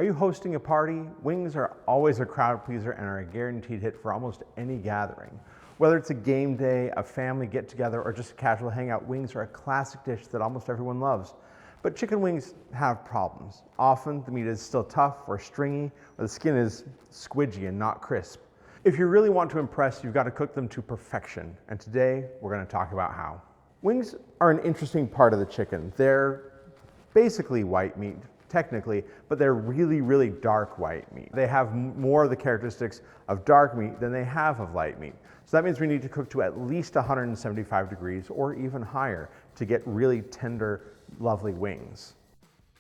Are you hosting a party? Wings are always a crowd pleaser and are a guaranteed hit for almost any gathering. Whether it's a game day, a family get-together, or just a casual hangout, wings are a classic dish that almost everyone loves. But chicken wings have problems. Often the meat is still tough or stringy, or the skin is squidgy and not crisp. If you really want to impress, you've got to cook them to perfection. And today, we're going to talk about how. Wings are an interesting part of the chicken. They're basically white meat, technically, but they're really, really dark white meat. They have more of the characteristics of dark meat than they have of light meat. So that means we need to cook to at least 175 degrees or even higher to get really tender, lovely wings.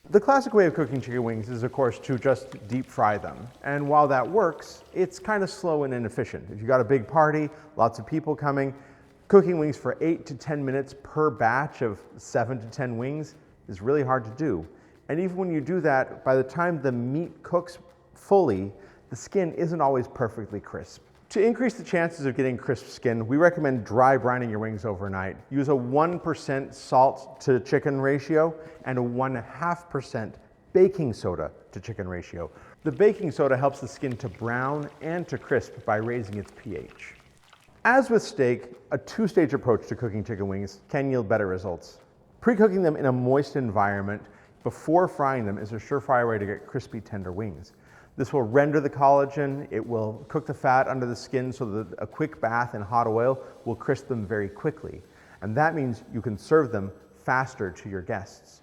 The classic way of cooking chicken wings is, of course, to just deep fry them. And while that works, it's kind of slow and inefficient. If you've got a big party, lots of people coming, cooking wings for 8 to 10 minutes per batch of 7 to 10 wings is really hard to do. And even when you do that, by the time the meat cooks fully, the skin isn't always perfectly crisp. To increase the chances of getting crisp skin, we recommend dry brining your wings overnight. Use a 1% salt to chicken ratio and a 1.5% baking soda to chicken ratio. The baking soda helps the skin to brown and to crisp by raising its pH. As with steak, a two-stage approach to cooking chicken wings can yield better results. Pre-cooking them in a moist environment before frying them is a surefire way to get crispy, tender wings. This will render the collagen, it will cook the fat under the skin so that a quick bath in hot oil will crisp them very quickly. And that means you can serve them faster to your guests.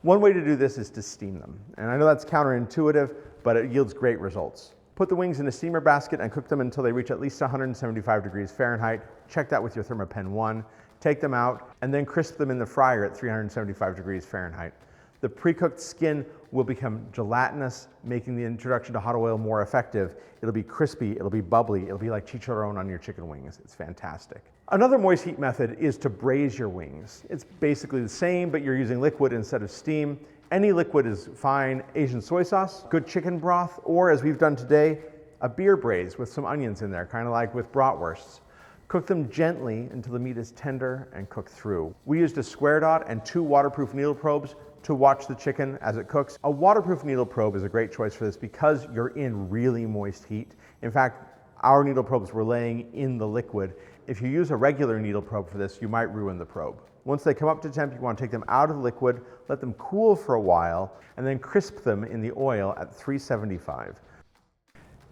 One way to do this is to steam them. And I know that's counterintuitive, but it yields great results. Put the wings in a steamer basket and cook them until they reach at least 175 degrees Fahrenheit. Check that with your ThermoPen 1. Take them out and then crisp them in the fryer at 375 degrees Fahrenheit. The pre-cooked skin will become gelatinous, making the introduction to hot oil more effective. It'll be crispy, it'll be bubbly, it'll be like chicharron on your chicken wings. It's fantastic. Another moist heat method is to braise your wings. It's basically the same, but you're using liquid instead of steam. Any liquid is fine. Asian soy sauce, good chicken broth, or as we've done today, a beer braise with some onions in there, kind of like with bratwursts. Cook them gently until the meat is tender and cooked through. We used a square dot and 2 waterproof needle probes to watch the chicken as it cooks. A waterproof needle probe is a great choice for this because you're in really moist heat. In fact, our needle probes were laying in the liquid. If you use a regular needle probe for this, you might ruin the probe. Once they come up to temp, you want to take them out of the liquid, let them cool for a while, and then crisp them in the oil at 375.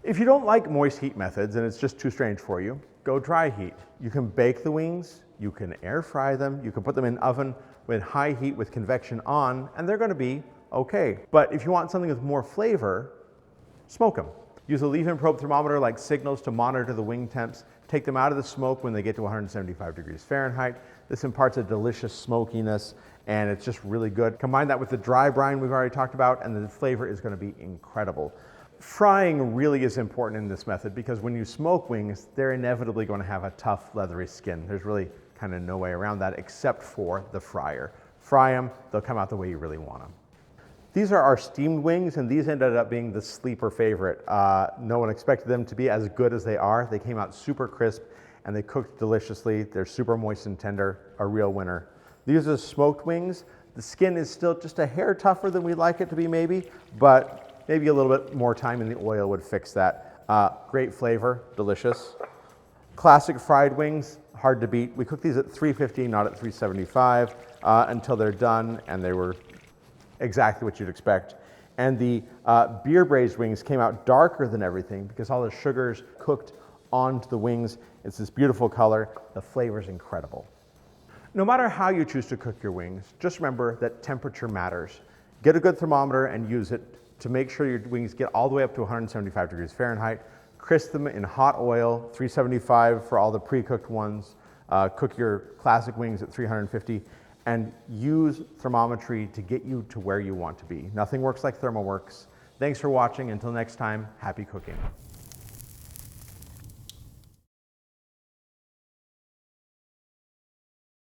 If you don't like moist heat methods and it's just too strange for you, go dry heat. You can bake the wings, you can air fry them, you can put them in an oven with high heat with convection on, and they're going to be okay. But if you want something with more flavor, smoke them. Use a leave-in probe thermometer like Signal's to monitor the wing temps. Take them out of the smoke when they get to 175 degrees Fahrenheit. This imparts a delicious smokiness, and it's just really good. Combine that with the dry brine we've already talked about, and the flavor is going to be incredible. Frying really is important in this method because when you smoke wings, they're inevitably going to have a tough, leathery skin. There's really kind of no way around that except for the fryer. Fry them, they'll come out the way you really want them. These are our steamed wings, and these ended up being the sleeper favorite. No one expected them to be as good as they are. They came out super crisp, and they cooked deliciously. They're super moist and tender, a real winner. These are smoked wings. The skin is still just a hair tougher than we'd like it to be maybe, but maybe a little bit more time in the oil would fix that. Great flavor, delicious. Classic fried wings, hard to beat. We cooked these at 350, not at 375, until they're done, and they were exactly what you'd expect. And the beer braised wings came out darker than everything because all the sugars cooked onto the wings. It's this beautiful color. The flavor's incredible. No matter how you choose to cook your wings, just remember that temperature matters. Get a good thermometer and use it to make sure your wings get all the way up to 175 degrees Fahrenheit. Crisp them in hot oil, 375 for all the pre-cooked ones. Cook your classic wings at 350 and use thermometry to get you to where you want to be. Nothing works like ThermoWorks. Thanks for watching. Until next time, happy cooking.